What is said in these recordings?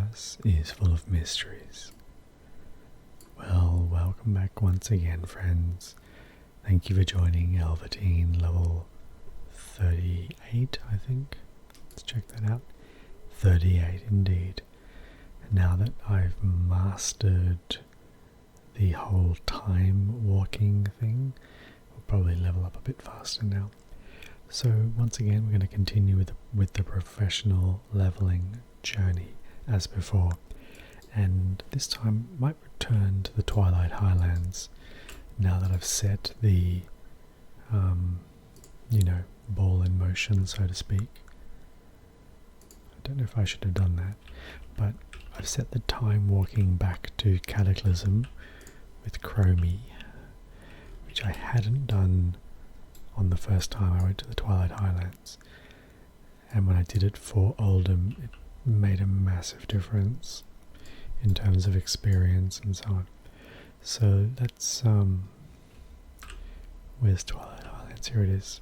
universe is full of mysteries. Well, welcome back once again, friends. Thank you for joining Elvertine level 38, I think. Let's check that out. 38 indeed. Now that I've mastered the whole time walking thing, we'll probably level up a bit faster now. So once again, we're going to continue with the professional leveling journey as before, and this time might return to the Twilight Highlands now that I've set the ball in motion, so to speak. I don't know if I should have done that, but I've set the time walking back to Cataclysm with Chromie, which I hadn't done on the first time I went to the Twilight Highlands, and when I did it for Oldham, it made a massive difference in terms of experience and so on. So let's where's Twilight Highlands? Here it is.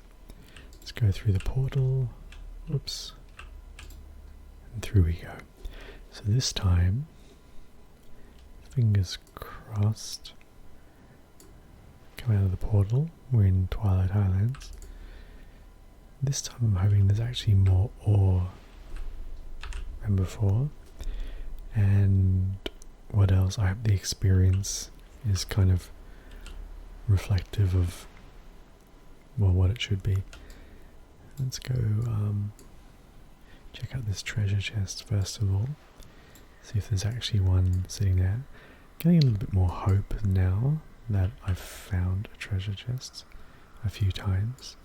Let's go through the portal. Whoops. And through we go. So this time, fingers crossed, come out of the portal. We're in Twilight Highlands. This time I'm hoping there's actually more ore than before. And what else? I hope the experience is kind of reflective of, well, what it should be. Let's go check out this treasure chest first of all. See if there's actually one sitting there. Getting a little bit more hope now that I've found a treasure chest a few times,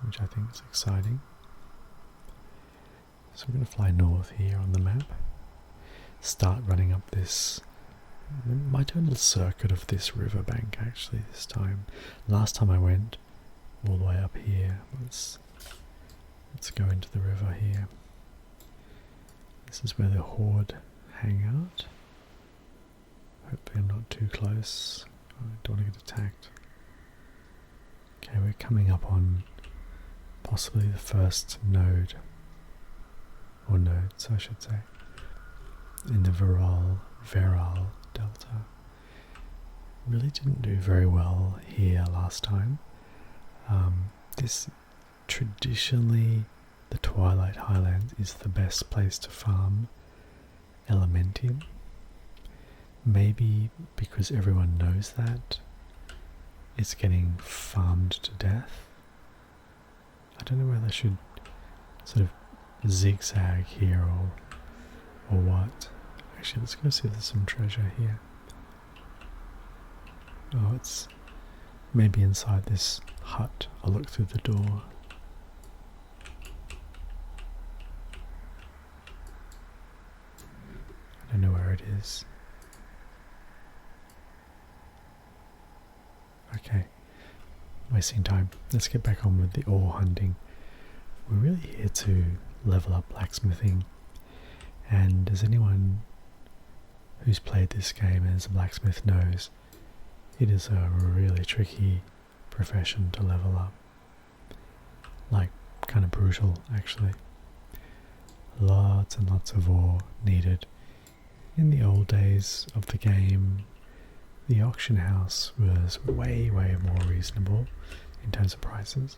which I think is exciting. So we're going to fly north here on the map, start running up this, my total circuit of this riverbank actually this time. Last time I went all the way up here. Let's go into the river here. This is where the Horde hang out. Hopefully I'm not too close. I don't want to get attacked. Okay, we're coming up on possibly the first node, or nodes I should say, in the Viral Delta. Really didn't do very well here last time. This traditionally, the Twilight Highlands is the best place to farm Elementium. Maybe because everyone knows that, it's getting farmed to death. I don't know whether I should sort of zigzag here or what. Actually, let's go see if there's some treasure here. Oh, it's maybe inside this hut. I'll look through the door. I don't know where it is. Okay, wasting time. Let's get back on with the ore hunting. We're really here to level up blacksmithing, and as anyone who's played this game as a blacksmith knows, it is a really tricky profession to level up. Like, kind of brutal actually. Lots and lots of ore needed. In the old days of the game, the auction house was way more reasonable in terms of prices,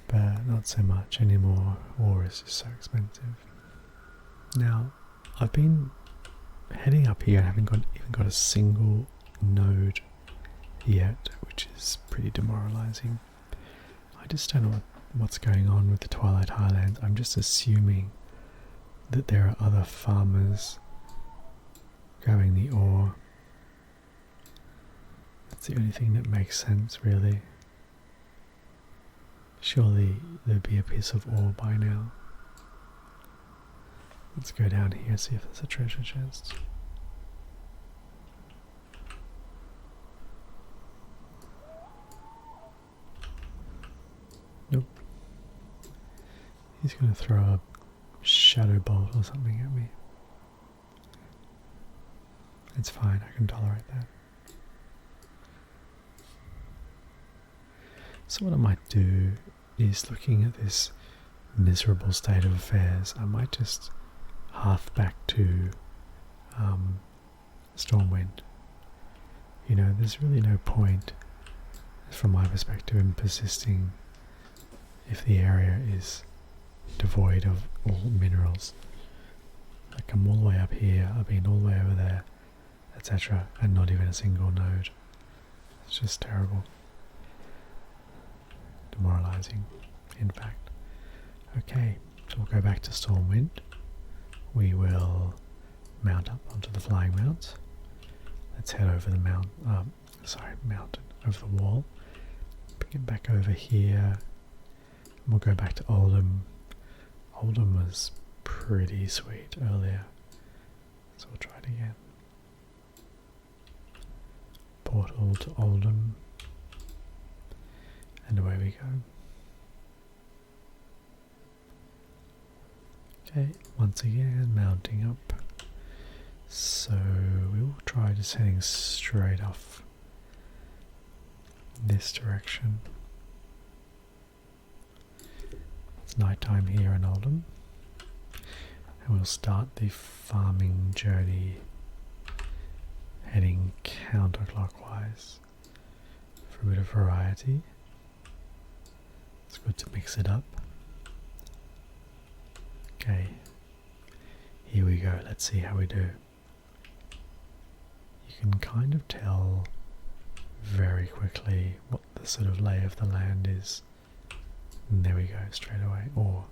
but not so much anymore. Ore is just so expensive. Now, I've been heading up here and haven't even got a single node yet, which is pretty demoralizing. I just don't know what's going on with the Twilight Highlands. I'm just assuming that there are other farmers grabbing the ore. That's the only thing that makes sense, really. Surely there'd be a piece of ore by now. Let's go down here, see if there's a treasure chest. Nope. He's going to throw a shadow bolt or something at me. It's fine, I can tolerate that. So what I might do is, looking at this miserable state of affairs, I might just half back to Stormwind. You know, there's really no point, from my perspective, in persisting if the area is devoid of all minerals. Like, I'm all the way up here, I've been all the way over there, etc., and not even a single node. It's just terrible. Demoralizing, in fact. Okay, so we'll go back to Stormwind. We will mount up onto the flying mount. Let's head over the mountain, over the wall. Bring it back over here. And we'll go back to Oldham. Oldham was pretty sweet earlier, so we'll try it again. Portal to Oldham, and away we go. Okay, once again mounting up. So we will try just heading straight off this direction. It's nighttime here in Oldham, and we'll start the farming journey heading counterclockwise for a bit of variety. It's good to mix it up. Okay, here we go. Let's see how we do. You can kind of tell very quickly what the sort of lay of the land is. And there we go, straight away. Or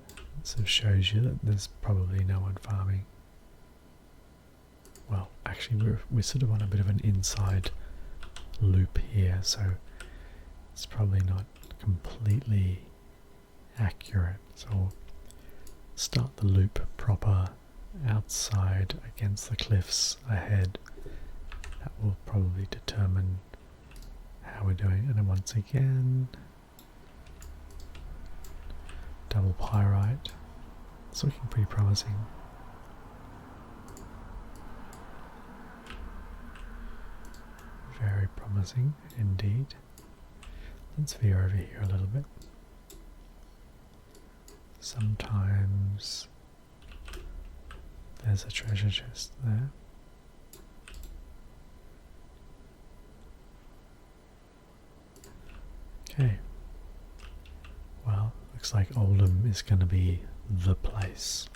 it sort of shows you that there's probably no one farming. Well, actually we're sort of on a bit of an inside loop here, so it's probably not completely accurate. So we'll start the loop proper outside against the cliffs ahead. That will probably determine how we're doing. And then once again, double pyrite. It's looking pretty promising. Very promising indeed. Let's veer over here a little bit. Sometimes there's a treasure chest there. Okay. Well, looks like Oldham is going to be the place.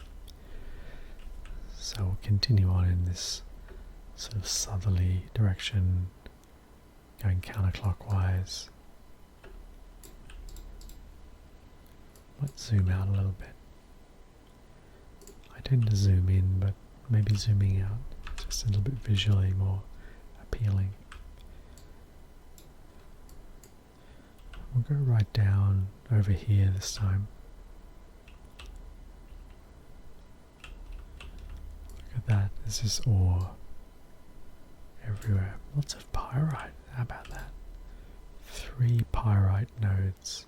So we'll continue on in this sort of southerly direction, going counterclockwise. Let's zoom out a little bit. I tend to zoom in, but maybe zooming out is just a little bit visually more appealing. We'll go right down over here this time. Look at that, there's this ore everywhere. Lots of pyrite, how about that? 3 pyrite nodes.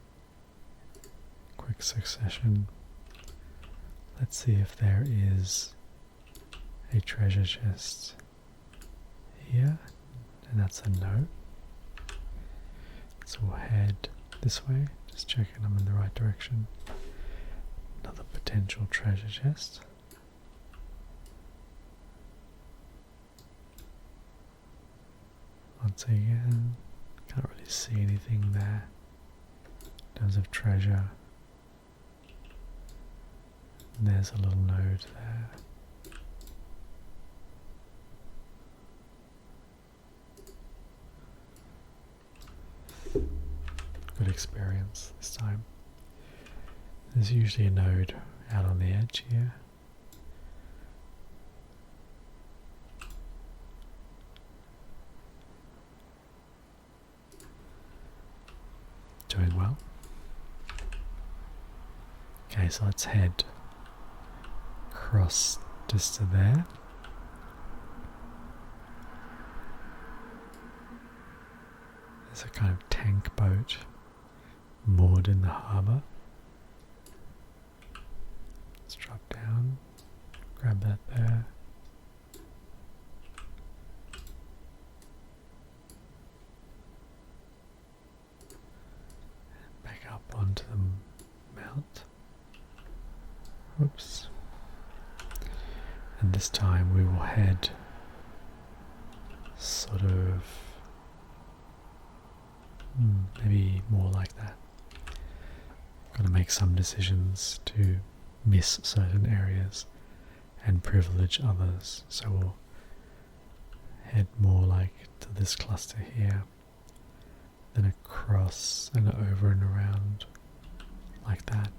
Quick succession. Let's see if there is a treasure chest here, and that's a no. So we'll head this way, just checking I'm in the right direction. Another potential treasure chest. Once again, can't really see anything there in terms of treasure. And there's a little node there. Good experience this time. There's usually a node out on the edge here. Doing well. Okay, so let's head across just to there. There's a kind of tank boat moored in the harbour. Let's drop down, grab that there. And back up onto the mount. Oops. And this time we will head sort of maybe more like that. Got to make some decisions to miss certain areas and privilege others. So we'll head more like to this cluster here, then across and over and around like that.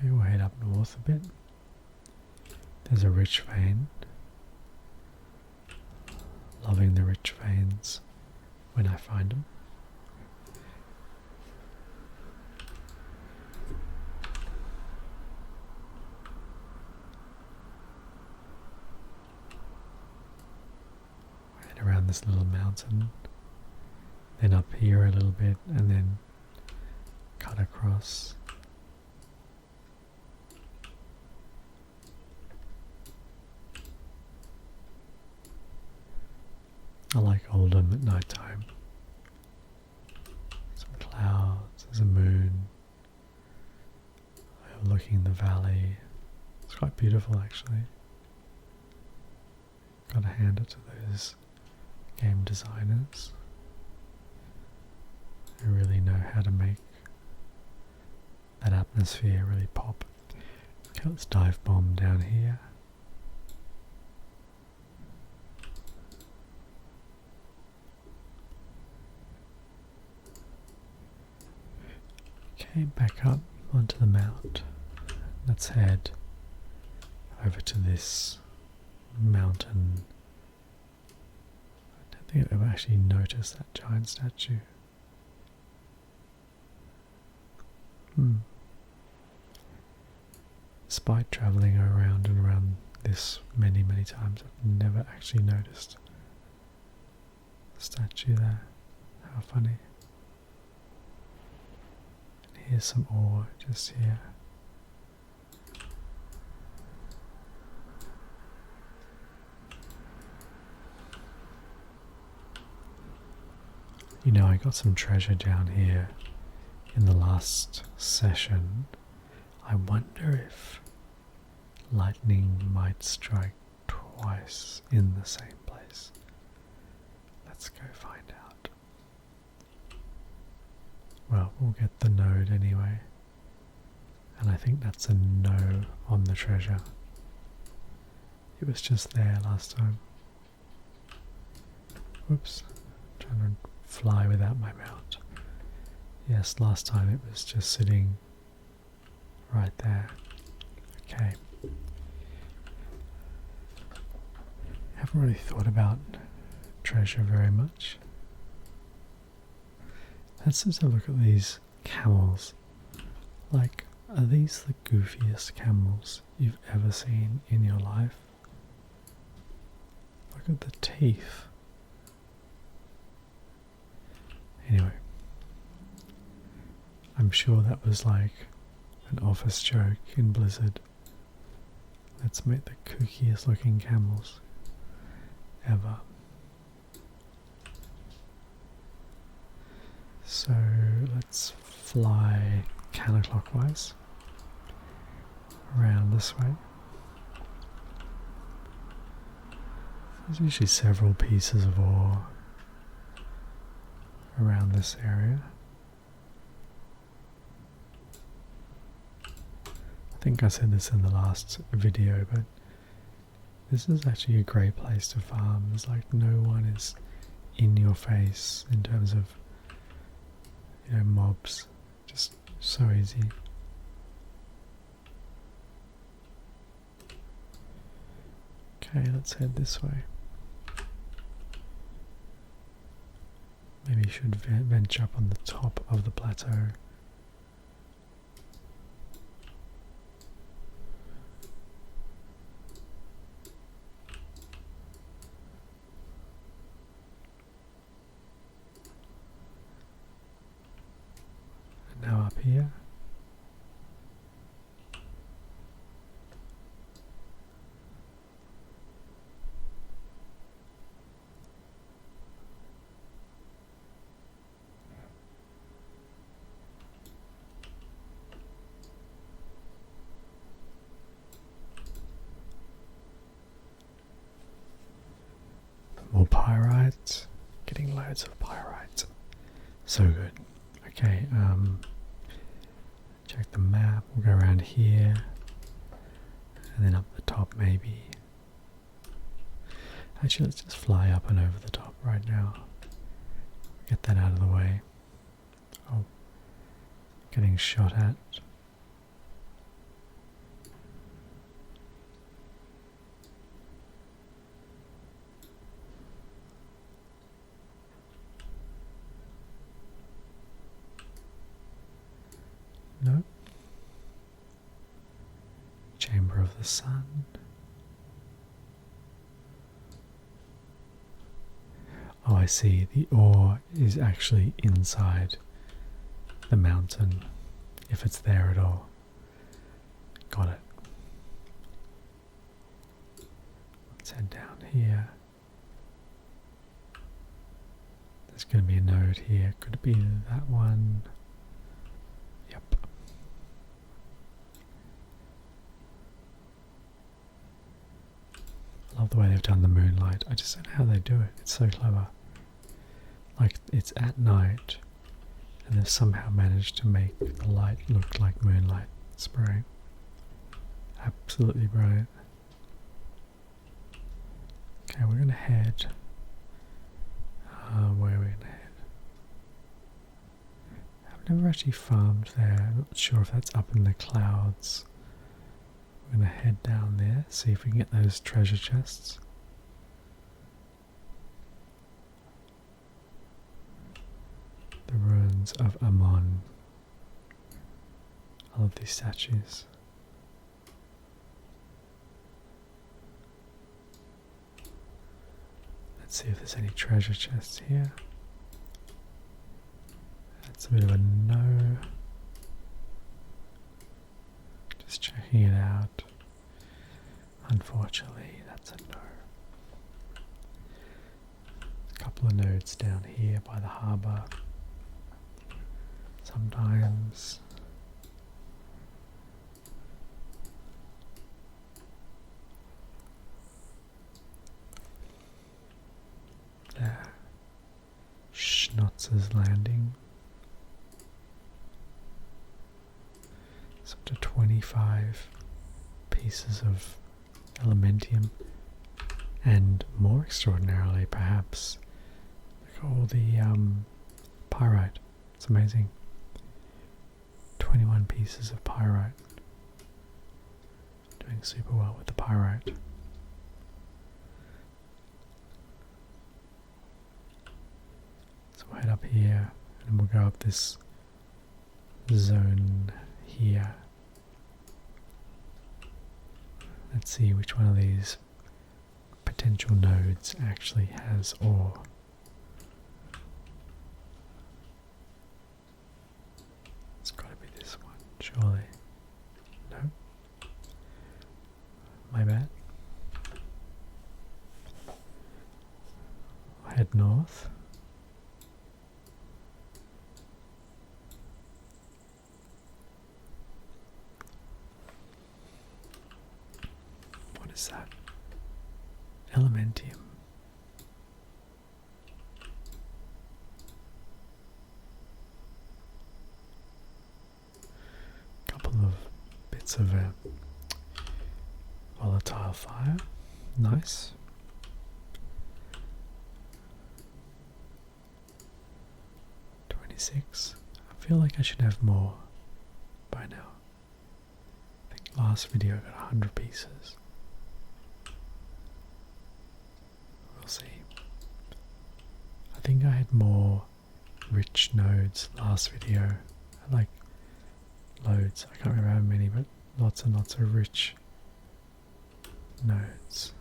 Okay, we'll head up north a bit. There's a rich vein. Loving the rich veins when I find them. Head around this little mountain, then up here a little bit, and then cut across. I like Oldham at night time. Some clouds, there's a moon overlooking the valley. It's quite beautiful actually. Gotta hand it to those game designers who really know how to make that atmosphere really pop. Okay, let's dive bomb down here. Okay, back up onto the mount. Let's head over to this mountain. I don't think I've ever actually noticed that giant statue. Despite travelling around and around this many times, I've never actually noticed the statue there. How funny. Here's some ore just here. You know, I got some treasure down here in the last session. I wonder if lightning might strike twice in the same place. Let's go find out. Well, we'll get the node anyway. And I think that's a no on the treasure. It was just there last time. Whoops. I'm trying to fly without my mount. Yes, last time it was just sitting right there. Okay. Haven't really thought about treasure very much. Let's just have a look at these camels. Like, are these the goofiest camels you've ever seen in your life? Look at the teeth. Anyway, I'm sure that was like an office joke in Blizzard. Let's make the kookiest looking camels ever. So let's fly counterclockwise around this way. There's usually several pieces of ore around this area. I think I said this in the last video, but this is actually a great place to farm. There's like no one is in your face in terms of, you know, mobs. Just so easy. Okay, let's head this way. Maybe you should venture up on the top of the plateau. And now up here. So good. Okay, check the map. We'll go around here. And then up the top maybe. Actually, let's just fly up and over the top right now. Get that out of the way. Oh, getting shot at. Nope. Chamber of the Sun. Oh, I see. The ore is actually inside the mountain, if it's there at all. Got it. Let's head down here. There's going to be a node here. Could it be that one? Yep. I love the way they've done the moonlight. I just don't know how they do it. It's so clever. Like, it's at night, and they've somehow managed to make the light look like moonlight. It's brilliant. Absolutely brilliant. Okay, we're going to head. Where are we going to head? I've never actually farmed there. I'm not sure if that's up in the clouds. We're going to head down there, see if we can get those treasure chests. The ruins of Ammon. I love these statues. Let's see if there's any treasure chests here. That's a bit of a no. Just checking it out. Unfortunately, that's a no. A couple of nodes down here by the harbour. Sometimes. There. Schnotz's Landing. It's up to 25 pieces of elementium, and more extraordinarily perhaps, look at all the pyrite. It's amazing. 21 pieces of pyrite. Doing super well with the pyrite. So we'll head up here and we'll go up this zone here. Let's see which one of these potential nodes actually has ore. It's got to be this one, surely. No? My bad. I'll head north. What is that? Elementium. Couple of bits of volatile fire. Nice. $26. I feel like I should have more by now. I think last video got 100 pieces. We'll see. I think I had more rich nodes last video. Like loads. I can't remember how many, but lots and lots of rich nodes.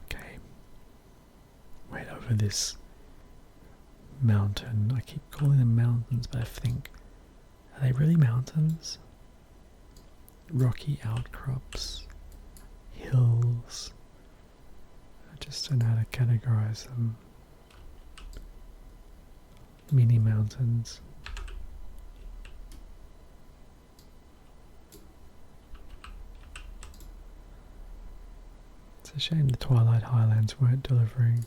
Okay. Wait over this mountain. I keep calling them mountains, but I think, are they really mountains? Rocky outcrops, hills. I just don't know how to categorize them. mini mountains. It's a shame the Twilight Highlands weren't delivering.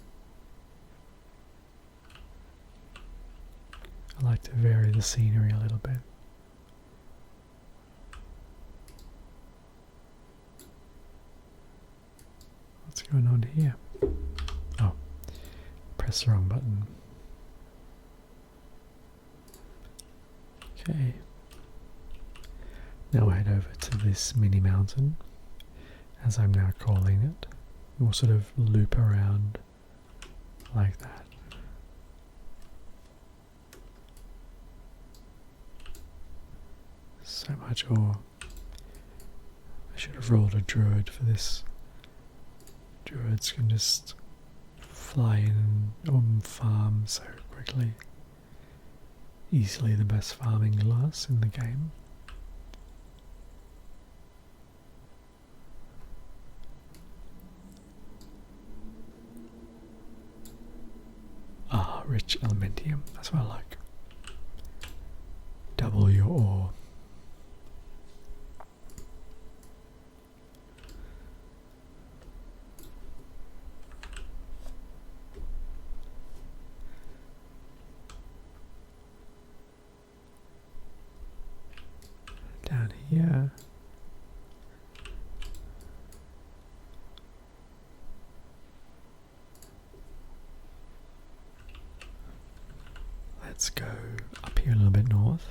I like to vary the scenery a little bit. What's going on here? Oh, press the wrong button. Okay. Now we'll head over to this mini mountain, as I'm now calling it. We'll sort of loop around like that. So much ore. I should have rolled a druid for this. Druids can just fly in and farm so quickly. Easily the best farming class in the game. Ah, rich elementium, that's what I like. Double your ore. Down here. Let's go up here a little bit north.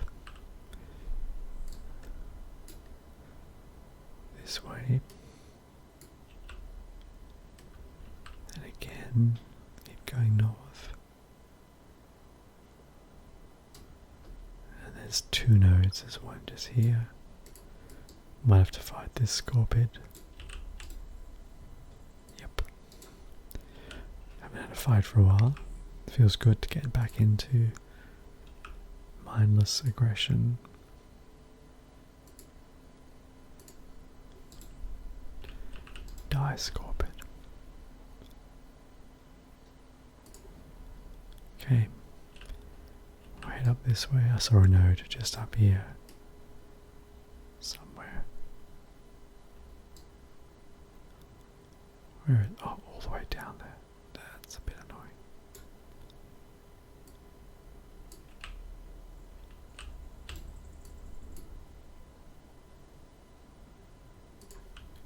This way. And again, keep going north. And there's two nodes, there's one just here. Might have to fight this scorpion. Yep. Haven't had a fight for a while. Feels good to get back into mindless aggression. Die, scorpion. Okay. Right up this way. I saw a node just up here. Somewhere. Where? Oh, all the way down there. That's a bit annoying.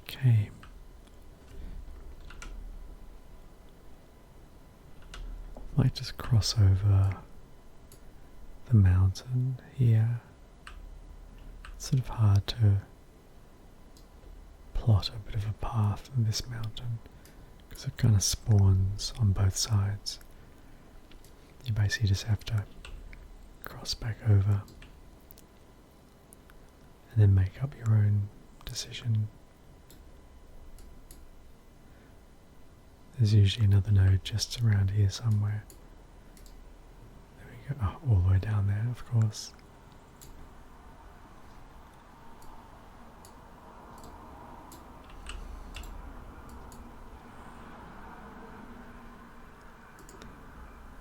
Okay. Might just cross over the mountain here. It's sort of hard to plot a bit of a path on this mountain because it kind of spawns on both sides. You basically just have to cross back over and then make up your own decision. There's usually another node just around here somewhere. There we go. Oh, all the way down there, of course.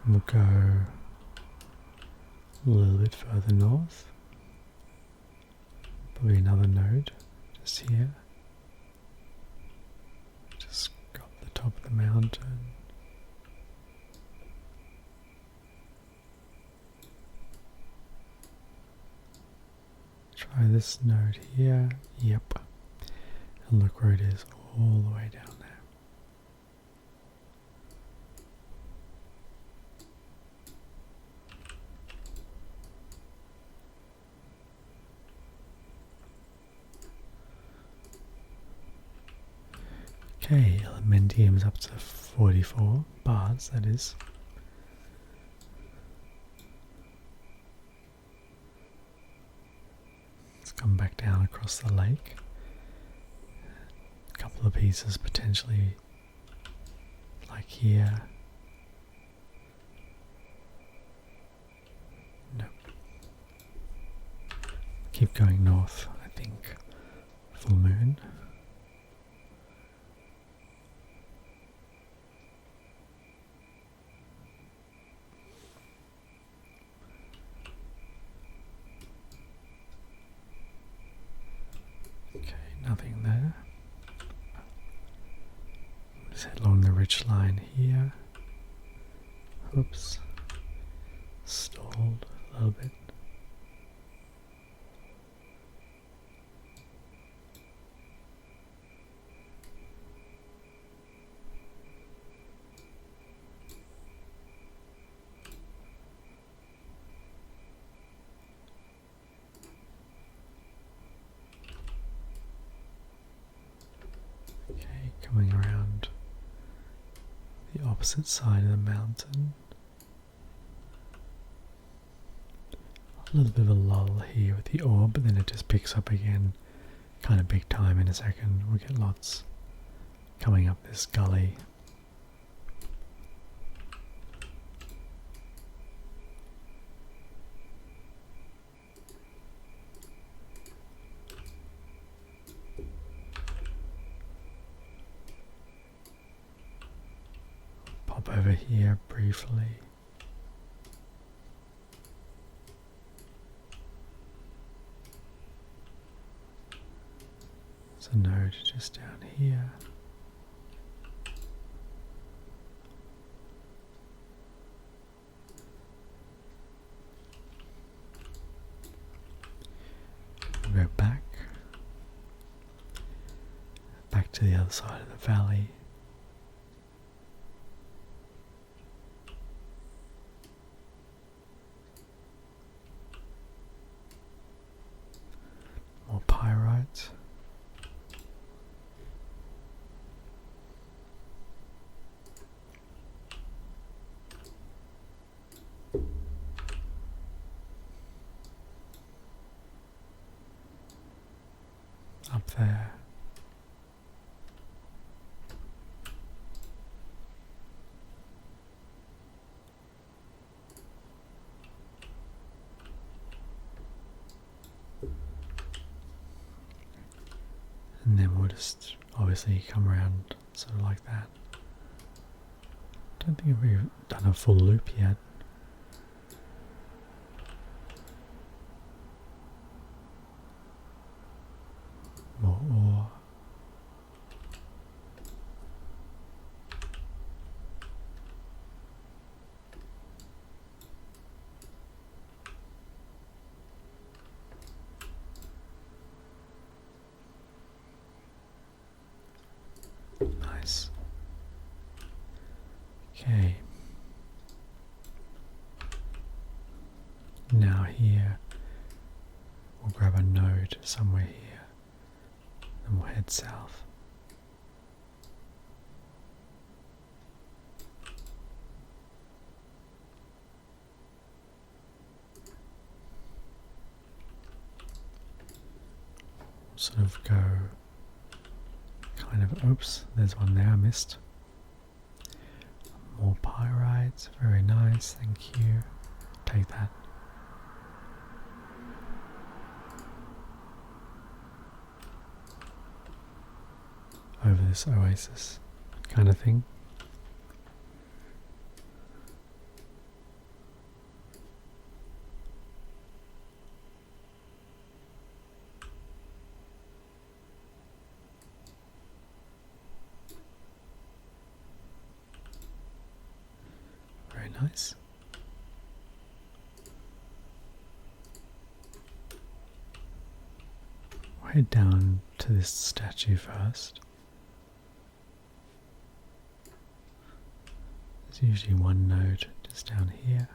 We'll go a little bit further north. Probably another node just here. Just got the top of the mountain. Try this node here. Yep. And look where it is, all the way down there. Okay, elementium is up to 44 bars, that is. Let's come back down across the lake. A couple of pieces potentially, like here. Nope. Keep going north, I think. Full moon. nothing there. Just head along the ridge line here. Oops. Stalled a little bit. Okay, coming around the opposite side of the mountain. A little bit of a lull here with the orb, but then it just picks up again kind of big time in a second. We'll get lots coming up this gully. Pop over here briefly. There's a node just down here. We'll go back to the other side of the valley. More pyrite. Up there. And then we'll just obviously come around sort of like that. Don't think we've done a full loop yet. More ore. Nice. Okay. Now here, we'll grab a node somewhere here. And we'll head south. Sort of go kind of, oops, there's one there I missed. More pyrites, very nice, thank you. Take that. Over this oasis kind of thing. Very nice. We'll head down to this statue first. There's usually one node just down here.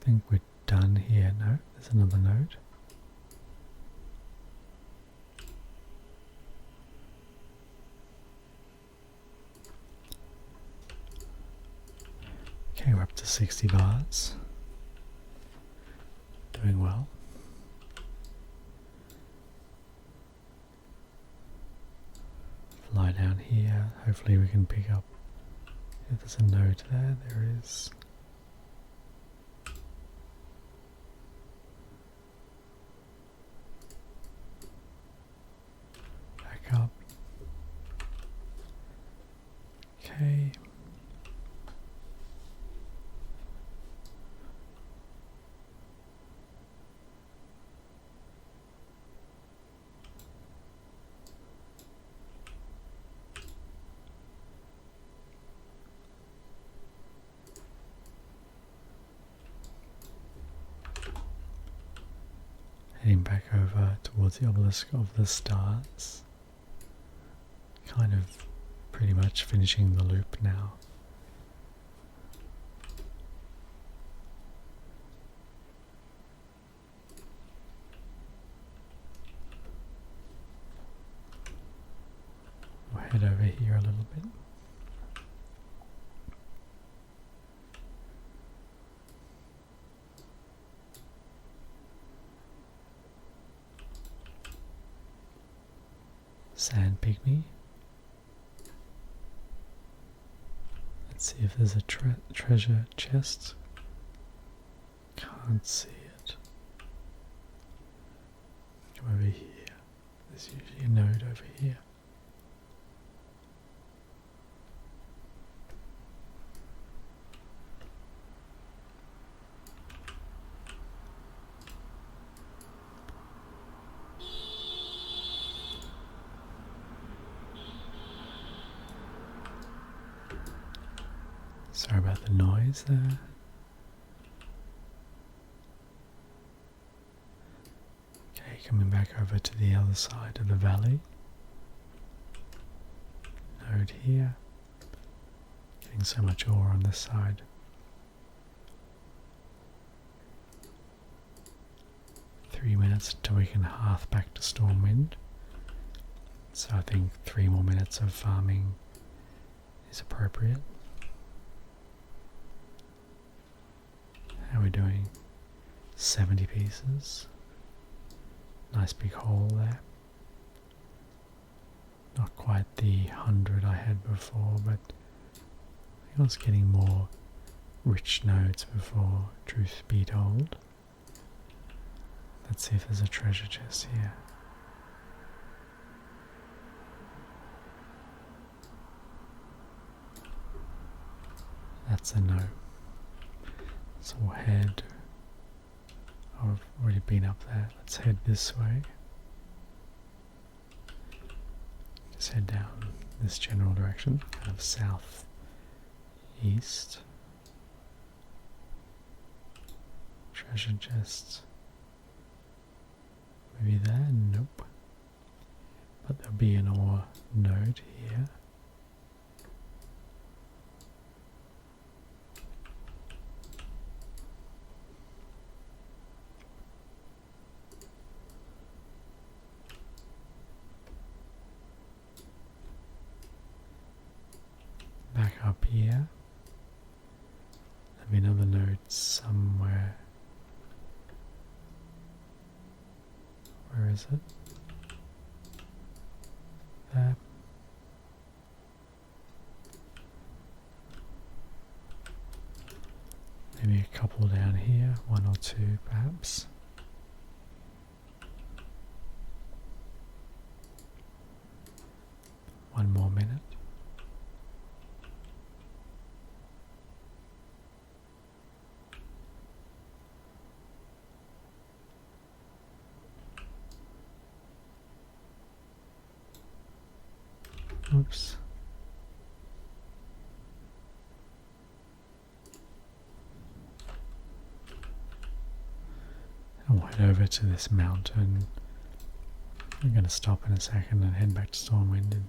I think we're done here. No, there's another node. Okay, we're up to 60 bars. Doing well. Fly down here. Hopefully we can pick up. If there's a node there, there is. Heading back over towards the obelisk of the stars. Kind of pretty much finishing the loop now. We'll head over here a little bit. Sand pygmy. Let's see if there's a treasure chest. Can't see it. Come over here. There's usually a node over here. Sorry about the noise there. Okay, coming back over to the other side of the valley. Node here. Getting so much ore on this side. Three minutes until we can hearth back to Stormwind. So I think 3 more minutes of farming is appropriate. How are we doing? 70 pieces. Nice big hole there. Not quite the 100 I had before, but I think I was getting more rich nodes before, truth be told. Let's see if there's a treasure chest here. That's a no. So we'll head, oh, I've already been up there, let's head this way. Just head down this general direction, kind of south east. Treasure chests. Maybe there? Nope. But there'll be an ore node here. Back up here. There'll be another node somewhere. Where is it? There. Maybe a couple down here, 1 or 2 perhaps. One more minute. Oops. I'll head over to this mountain. I'm going to stop in a second and head back to Stormwind in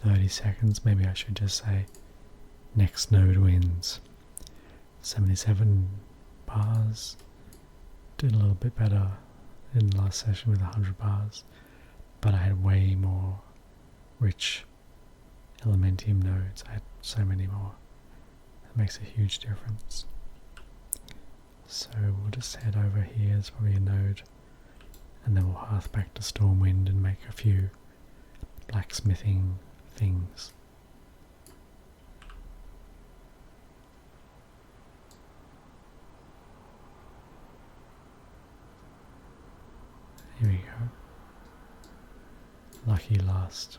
30 seconds. Maybe I should just say next node wins. 77 bars. Did a little bit better in the last session with 100 bars, but I had way more rich Elementium nodes. I had so many more. That makes a huge difference. So we'll just head over here, there's probably a node, and then we'll hearth back to Stormwind and make a few blacksmithing things. Here we go. Lucky last.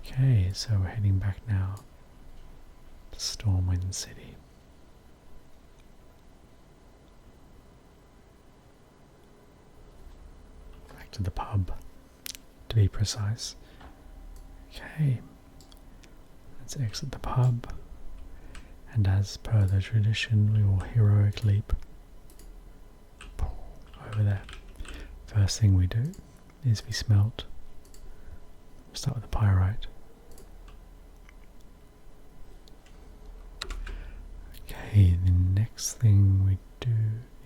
Okay, so we're heading back now to Stormwind City. Back to the pub, to be precise. Okay, let's exit the pub And as per the tradition, we will heroic leap over there. First thing we do is we start with the pyrite. Okay, the next thing we do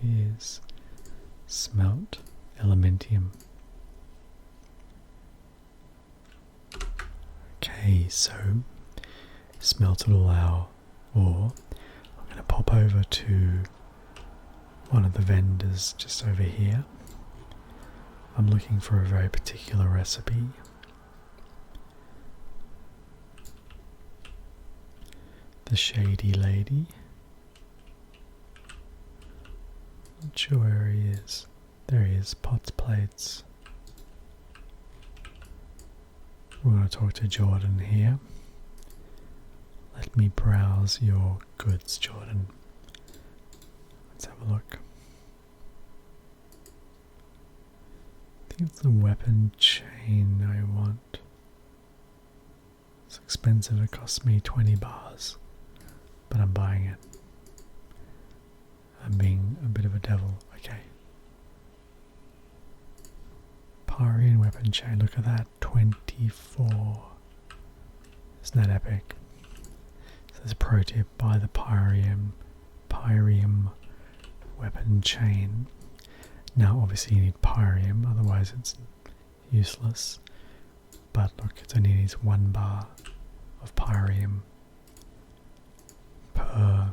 is smelt elementium. Okay, so smelted all our ore. I'm going to pop over to one of the vendors just over here. I'm looking for a very particular recipe. The Shady Lady. Not sure where he is. There he is, pots, plates. We're going to talk to Jordan here. Let me browse your goods, Jordan. Let's have a look. I think it's the weapon chain I want. It's expensive, it costs me 20 bars, but I'm buying it. I'm being a bit of a devil. Okay. Pyrian weapon chain, look at that, 24. Isn't that epic? So there's a pro tip, buy the Pyrium weapon chain. Now obviously you need Pyrium, otherwise it's useless. But look, it only needs 1 bar of Pyrium per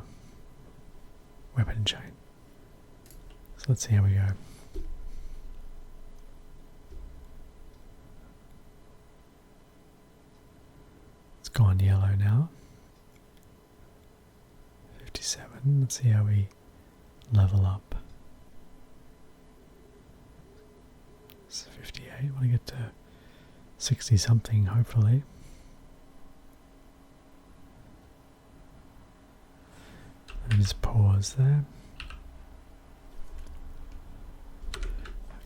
weapon chain. So let's see how we go. It's gone yellow now. 57. Let's see how we level up. It's 58. I want to get to 60 something, hopefully. And just pause there.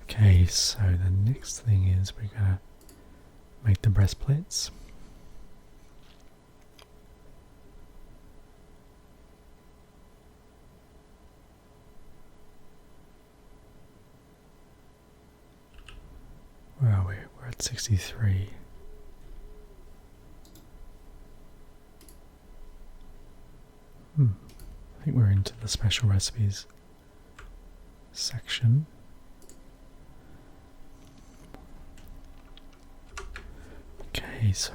Okay, so the next thing is we're going to make the breastplates. Where are we? We're at 63. I think we're into the special recipes section. Okay, so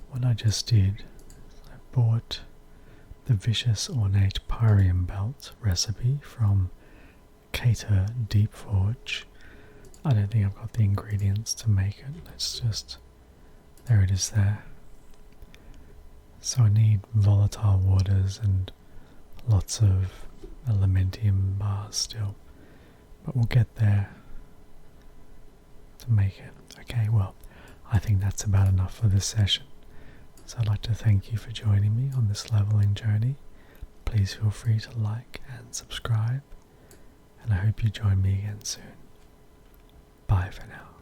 what I just did, I bought the Vicious Ornate Pyrium Belt recipe from Cater Deep Forge. I don't think I've got the ingredients to make it. Let's just, there it is there. So I need volatile waters and lots of elementium bars still, but we'll get there to make it. Okay, well, I think that's about enough for this session. So I'd like to thank you for joining me on this leveling journey. Please feel free to like and subscribe, and I hope you join me again soon. Bye for now.